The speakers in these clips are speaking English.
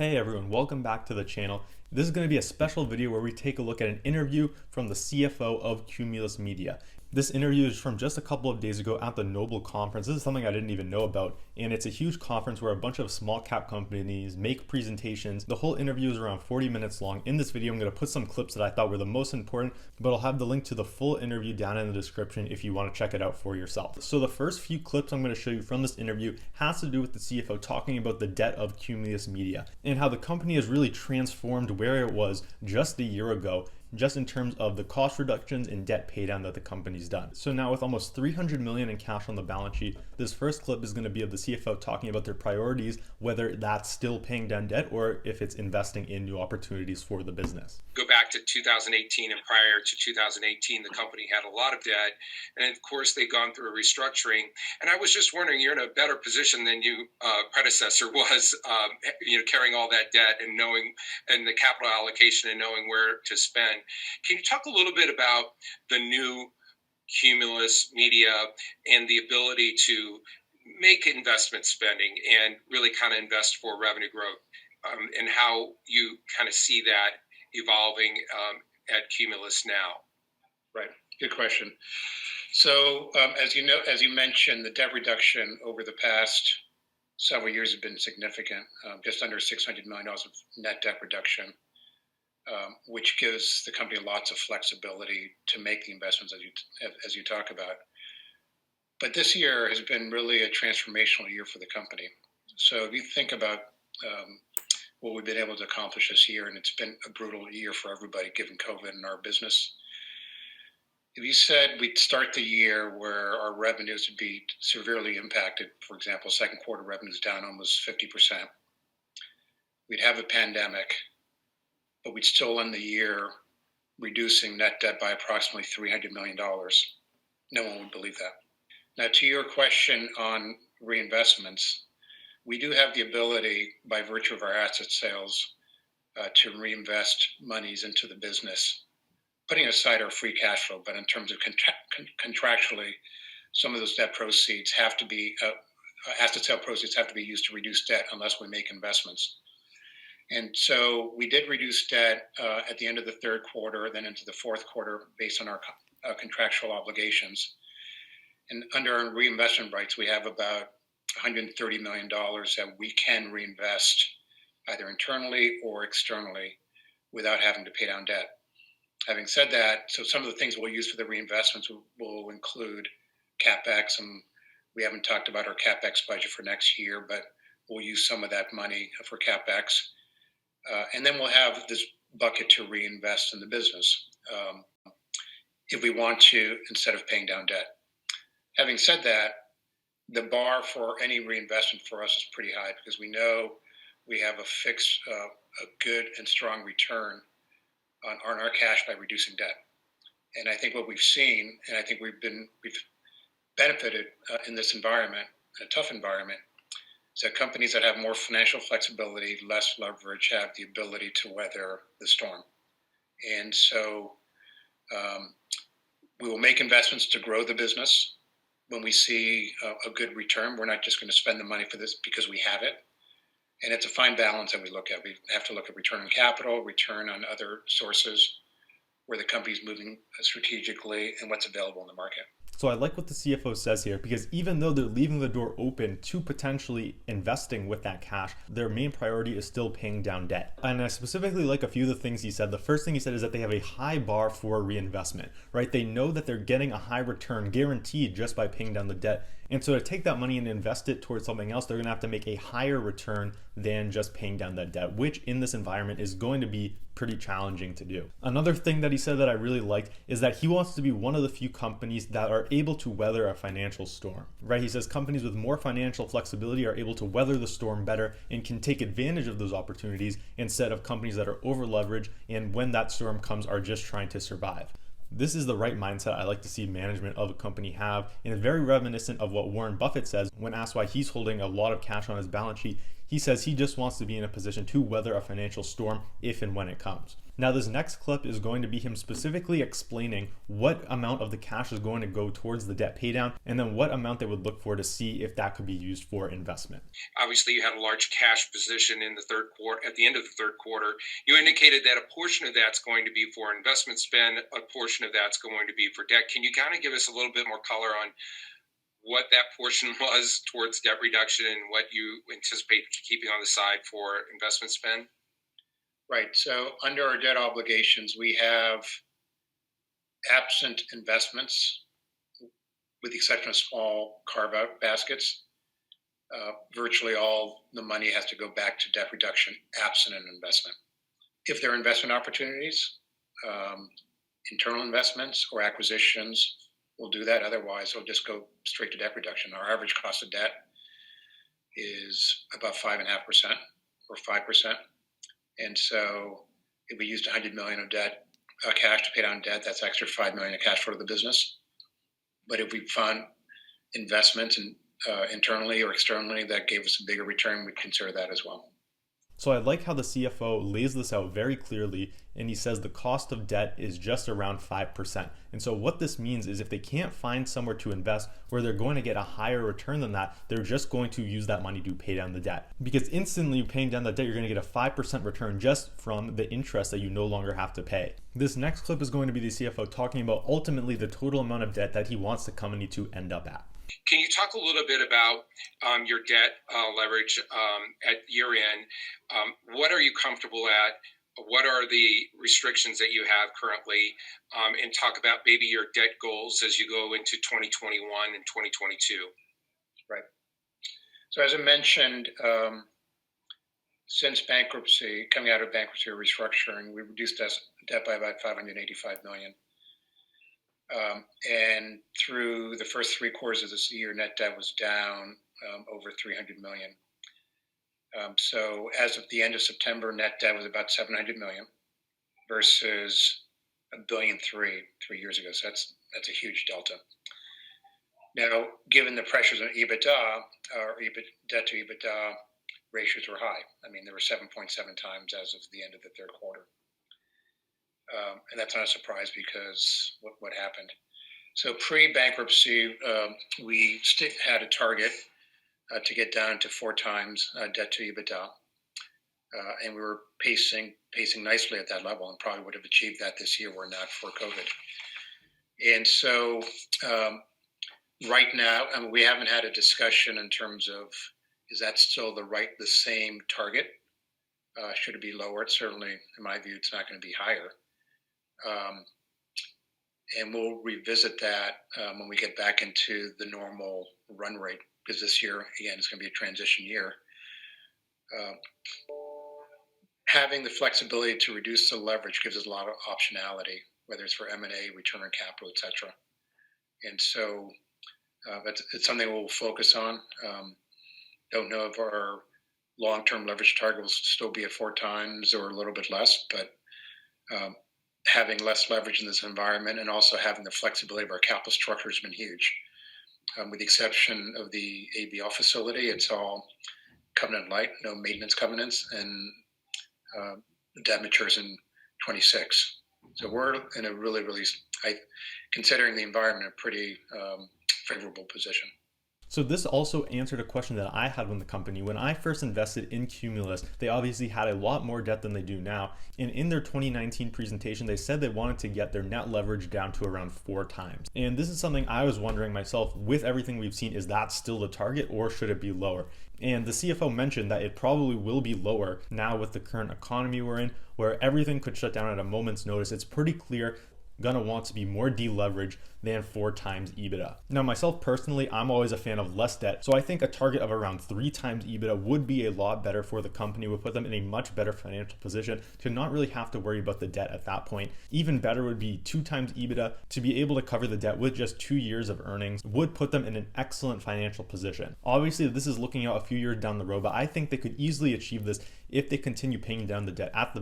Hey everyone, welcome back to the channel. This is going to be a special video where we take a look at an interview from the CFO of Cumulus Media. This interview is from just a couple of days ago at the Noble conference. This is something I didn't even know about, and it's a huge conference where a bunch of small cap companies make presentations. The whole interview is around 40 minutes long. In this video, I'm going to put some clips that I thought were the most important, but I'll have the link to the full interview down in the description if you want to check it out for yourself. So the first few clips I'm going to show you from this interview has to do with the CFO talking about the debt of Cumulus Media and how the company has really transformed where it was just a year ago, just in terms of the cost reductions and debt paydown that the company's done. So now with almost $300 million in cash on the balance sheet, this first clip is going to be of the CFO talking about their priorities, whether that's still paying down debt or if it's investing in new opportunities for the business. Go back to 2018 and prior to 2018, the company had a lot of debt. And of course, they've gone through a restructuring. And I was just wondering, you're in a better position than your predecessor was, carrying all that debt and knowing and the capital allocation and knowing where to spend. Can you talk a little bit about the new Cumulus Media and the ability to make investment spending and really kind of invest for revenue growth, and how you kind of see that evolving at Cumulus now? Right. Good question. So as you mentioned, the debt reduction over the past several years has been significant, just under $600 million of net debt reduction. Which gives the company lots of flexibility to make the investments as you talk about. But this year has been really a transformational year for the company. So if you think about what we've been able to accomplish this year, and it's been a brutal year for everybody given COVID in our business. If you said we'd start the year where our revenues would be severely impacted, for example, second quarter revenues down almost 50%, we'd have a pandemic, but we'd still end the year reducing net debt by approximately $300 million. No one would believe that. Now, to your question on reinvestments, we do have the ability, by virtue of our asset sales, to reinvest monies into the business, putting aside our free cash flow. But in terms of contractually, some of those debt proceeds have to be, asset sale proceeds have to be used to reduce debt unless we make investments. And so we did reduce debt at the end of the third quarter, then into the fourth quarter based on our contractual obligations. And under our reinvestment rights, we have about $130 million that we can reinvest either internally or externally without having to pay down debt. Having said that, so some of the things we'll use for the reinvestments will include CapEx, and we haven't talked about our CapEx budget for next year, but we'll use some of that money for CapEx. And then we'll have this bucket to reinvest in the business if we want to, instead of paying down debt. Having said that, the bar for any reinvestment for us is pretty high because we know we have a fixed, a good and strong return on our cash by reducing debt. And I think what we've seen, and I think we've benefited in this environment, a tough environment, so companies that have more financial flexibility, less leverage, have the ability to weather the storm. And so we will make investments to grow the business when we see a good return. We're not just going to spend the money for this because we have it. And it's a fine balance that we look at. We have to look at return on capital, return on other sources, where the company's moving strategically, and what's available in the market. So I like what the CFO says here, because even though they're leaving the door open to potentially investing with that cash, their main priority is still paying down debt. And I specifically like a few of the things he said. The first thing he said is that they have a high bar for reinvestment, right? They know that they're getting a high return guaranteed just by paying down the debt. And so to take that money and invest it towards something else, they're going to have to make a higher return than just paying down that debt, which in this environment is going to be pretty challenging to do. Another thing that he said that I really liked is that he wants to be one of the few companies that are able to weather a financial storm, right? He says companies with more financial flexibility are able to weather the storm better and can take advantage of those opportunities instead of companies that are over leveraged and when that storm comes are just trying to survive. This is the right mindset I like to see management of a company have, and it's very reminiscent of what Warren Buffett says when asked why he's holding a lot of cash on his balance sheet. He says he just wants to be in a position to weather a financial storm if and when it comes. Now, this next clip is going to be him specifically explaining what amount of the cash is going to go towards the debt paydown, and then what amount they would look for to see if that could be used for investment. Obviously, you had a large cash position in the third quarter. At the end of the third quarter, you indicated that a portion of that's going to be for investment spend, a portion of that's going to be for debt. Can you kind of give us a little bit more color on what that portion was towards debt reduction and what you anticipate keeping on the side for investment spend? Right. So under our debt obligations, we have absent investments, with the exception of small carve-out baskets. Virtually all the money has to go back to debt reduction, absent an investment. If there are investment opportunities, internal investments or acquisitions, we'll do that. Otherwise, we'll just go straight to debt reduction. Our average cost of debt is about 5.5% or 5%. And so if we used $100 million of debt, cash to pay down debt, that's extra $5 million of cash flow to the business. But if we found investments internally or externally that gave us a bigger return, we'd consider that as well. So I like how the CFO lays this out very clearly, and he says the cost of debt is just around 5%. And so what this means is if they can't find somewhere to invest where they're going to get a higher return than that, they're just going to use that money to pay down the debt. Because instantly paying down the debt, you're going to get a 5% return just from the interest that you no longer have to pay. This next clip is going to be the CFO talking about ultimately the total amount of debt that he wants the company to end up at. Can you talk a little bit about your debt leverage at year end? What are you comfortable at? What are the restrictions that you have currently? And talk about maybe your debt goals as you go into 2021 and 2022. Right. So as I mentioned, since bankruptcy, coming out of bankruptcy or restructuring, we reduced debt by about $585 million. And through the first 3 quarters of this year, net debt was down over $300 million. So as of the end of September, net debt was about $700 million versus $1.3 billion 3 years ago. So that's a huge delta. Now, given the pressures on EBITDA, our debt to EBITDA ratios were high. I mean, they were 7.7 times as of the end of the third quarter. And that's not a surprise because what happened. So pre-bankruptcy, we had a target to get down to 4 times debt to EBITDA. And we were pacing nicely at that level and probably would have achieved that this year were not for COVID. And so right now, I mean, we haven't had a discussion in terms of, is that still the same target? Should it be lower? Certainly, in my view, it's not going to be higher. And we'll revisit that when we get back into the normal run rate, because this year, again, is going to be a transition year. Having the flexibility to reduce the leverage gives us a lot of optionality, whether it's for M&A, return on capital, et cetera. And so it's something we'll focus on. Don't know if our long-term leverage target will still be at 4 times or a little bit less, but having less leverage in this environment and also having the flexibility of our capital structure has been huge. With the exception of the ABL facility, it's all covenant light, no maintenance covenants, and the debt matures in 26. So we're in a really, considering the environment, a pretty favorable position. So this also answered a question that I had with the company. When I first invested in Cumulus, they obviously had a lot more debt than they do now. And in their 2019 presentation, they said they wanted to get their net leverage down to around 4 times. And this is something I was wondering myself, with everything we've seen, is that still the target or should it be lower? And the CFO mentioned that it probably will be lower now with the current economy we're in, where everything could shut down at a moment's notice. It's pretty clear gonna want to be more deleveraged than 4 times EBITDA. Now, myself personally, I'm always a fan of less debt, so I think a target of around 3 times EBITDA would be a lot better for the company, would put them in a much better financial position to not really have to worry about the debt at that point. Even better would be 2 times EBITDA. To be able to cover the debt with just 2 years of earnings would put them in an excellent financial position. Obviously, this is looking out a few years down the road, but I think they could easily achieve this if they continue paying down the debt at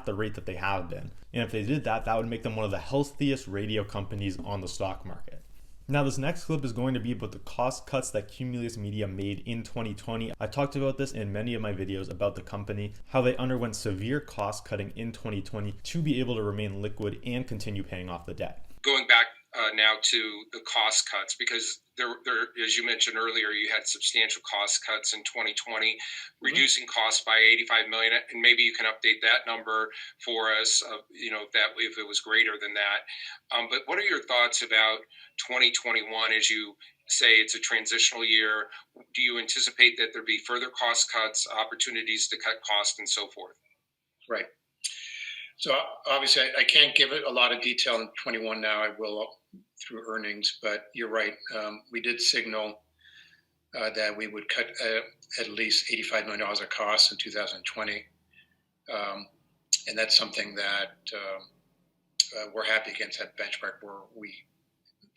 the rate that they have been. And if they did that, that would make them one of the healthiest radio companies on the stock market. Now, this next clip is going to be about the cost cuts that Cumulus Media made in 2020. I talked about this in many of my videos about the company, how they underwent severe cost cutting in 2020 to be able to remain liquid and continue paying off the debt. Going back now to the cost cuts, because there, as you mentioned earlier, you had substantial cost cuts in 2020, reducing costs by $85 million, and maybe you can update that number for us. If it was greater than that. But what are your thoughts about 2021 as you say it's a transitional year? Do you anticipate that there be further cost cuts, opportunities to cut costs, and so forth? Right. So obviously, I can't give it a lot of detail in 21 now. I will through earnings, but you're right. We did signal that we would cut at least $85 million of costs in 2020. And that's something that we're happy against that benchmark where we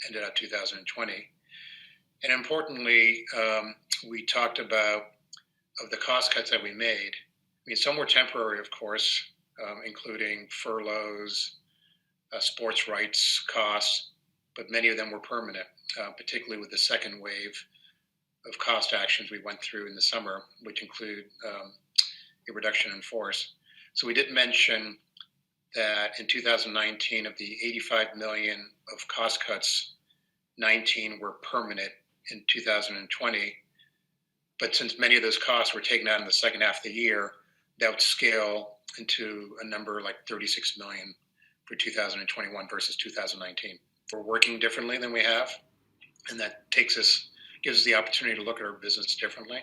ended up 2020. And importantly, we talked about of the cost cuts that we made. I mean, some were temporary, of course, including furloughs, sports rights costs, but many of them were permanent, particularly with the second wave of cost actions we went through in the summer, which include a reduction in force. So we did mention that in 2019, of the $85 million of cost cuts, 19 were permanent in 2020. But since many of those costs were taken out in the second half of the year, that would scale into a number like 36 million for 2021 versus 2019. We're working differently than we have, and that gives us the opportunity to look at our business differently.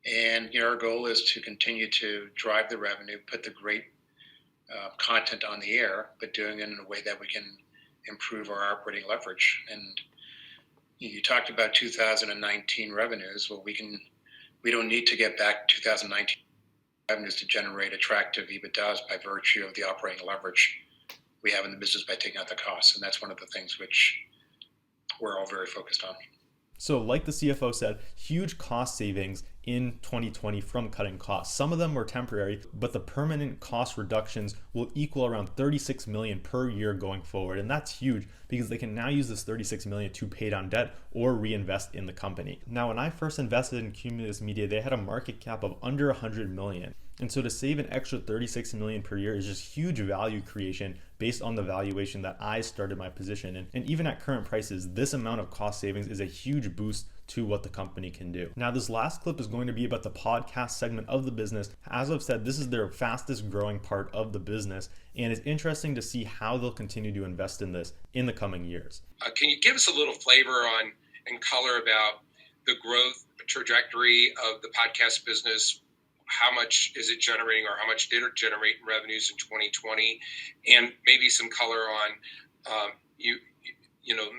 And our goal is to continue to drive the revenue, put the great content on the air, but doing it in a way that we can improve our operating leverage. And you talked about 2019 revenues. Well, we don't need to get back 2019 revenues to generate attractive EBITDAs by virtue of the operating leverage we have in the business by taking out the costs. And that's one of the things which we're all very focused on. So like the CFO said, huge cost savings in 2020 from cutting costs. Some of them were temporary, but the permanent cost reductions will equal around 36 million per year going forward. And that's huge because they can now use this 36 million to pay down debt or reinvest in the company. Now, when I first invested in Cumulus Media, they had a market cap of under 100 million. And so to save an extra 36 million per year is just huge value creation based on the valuation that I started my position in. And even at current prices, this amount of cost savings is a huge boost to what the company can do. Now, this last clip is going to be about the podcast segment of the business. As I've said, this is their fastest growing part of the business, and it's interesting to see how they'll continue to invest in this in the coming years. Can you give us a little flavor on and color about the growth trajectory of the podcast business? How much is it generating, or how much did it generate in revenues in 2020? And maybe some color on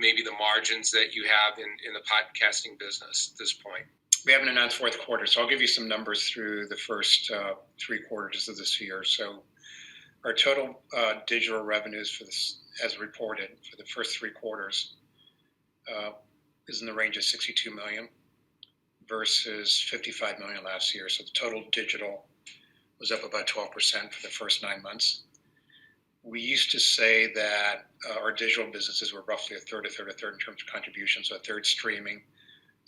maybe the margins that you have in the podcasting business at this point. We haven't announced fourth quarter, so I'll give you some numbers through the first 3 quarters of this year. So our total digital revenues for this, as reported, for the first 3 quarters is in the range of 62 million. Versus 55 million last year. So the total digital was up about 12% for the first 9 months. We used to say that our digital businesses were roughly a third in terms of contribution. So a third streaming,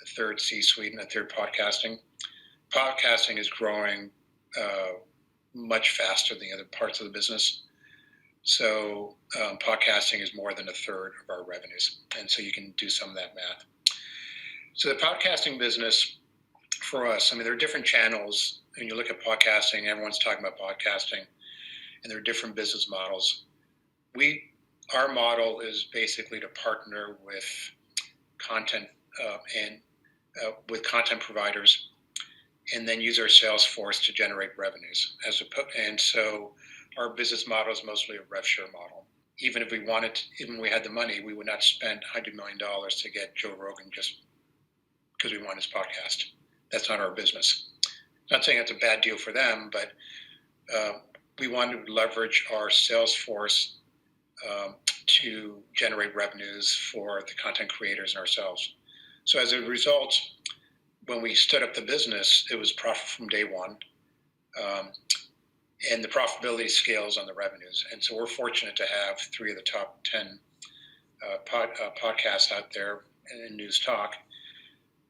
a third C-suite, and a third podcasting. Podcasting is growing much faster than the other parts of the business. So podcasting is more than a third of our revenues. And so you can do some of that math. So the podcasting business for us, I mean, there are different channels. When you look at podcasting, everyone's talking about podcasting, and there are different business models. Our model is basically to partner with content with content providers, and then use our sales force to generate revenues. And so our business model is mostly a rev share model. Even if we had the money, we would not spend $100 million to get Joe Rogan just because we want his podcast. That's not our business. Not saying it's a bad deal for them, but we want to leverage our sales force to generate revenues for the content creators and ourselves. So as a result, when we stood up the business, it was profit from day one. And the profitability scales on the revenues. And so we're fortunate to have 3 of the top 10 podcasts out there and news talk.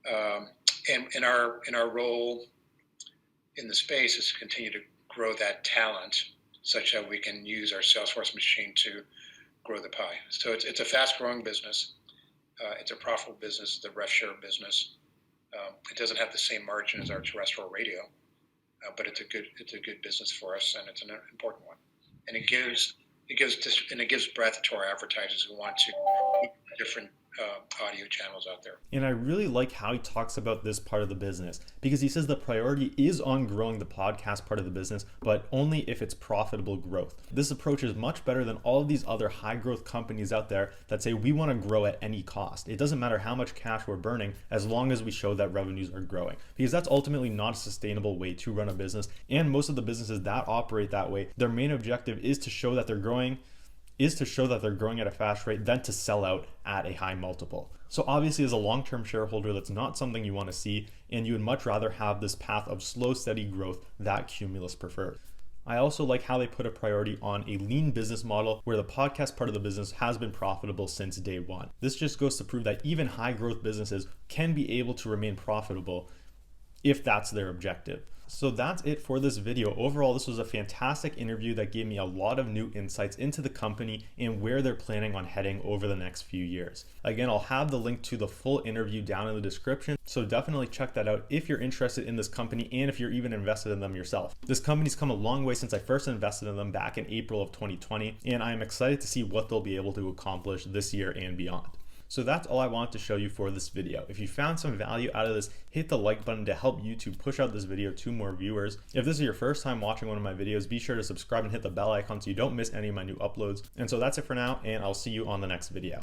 And our role in the space is to continue to grow that talent such that we can use our Salesforce machine to grow the pie. So it's a fast-growing business. It's a profitable business. It's a rev share business. It doesn't have the same margin as our terrestrial radio, but it's a good business for us, and it's an important one. And it gives breadth to our advertisers who want to different audio channels out there. And I really like how he talks about this part of the business, because he says the priority is on growing the podcast part of the business, but only if it's profitable growth. This approach is much better than all of these other high growth companies out there that say we want to grow at any cost. It doesn't matter how much cash we're burning as long as we show that revenues are growing, because that's ultimately not a sustainable way to run a business. And most of the businesses that operate that way, their main objective is to show that they're growing at a fast rate than to sell out at a high multiple. So obviously, as a long-term shareholder, that's not something you want to see, and you would much rather have this path of slow, steady growth that Cumulus preferred. I also like how they put a priority on a lean business model where the podcast part of the business has been profitable since day one. This just goes to prove that even high growth businesses can be able to remain profitable if that's their objective. So that's it for this video. Overall, this was a fantastic interview that gave me a lot of new insights into the company and where they're planning on heading over the next few years. Again, I'll have the link to the full interview down in the description, so definitely check that out if you're interested in this company and if you're even invested in them yourself. This company's come a long way since I first invested in them back in April of 2020, and I'm excited to see what they'll be able to accomplish this year and beyond. So that's all I wanted to show you for this video. If you found some value out of this, hit the like button to help YouTube push out this video to more viewers. If this is your first time watching one of my videos, be sure to subscribe and hit the bell icon so you don't miss any of my new uploads. And so that's it for now, and I'll see you on the next video.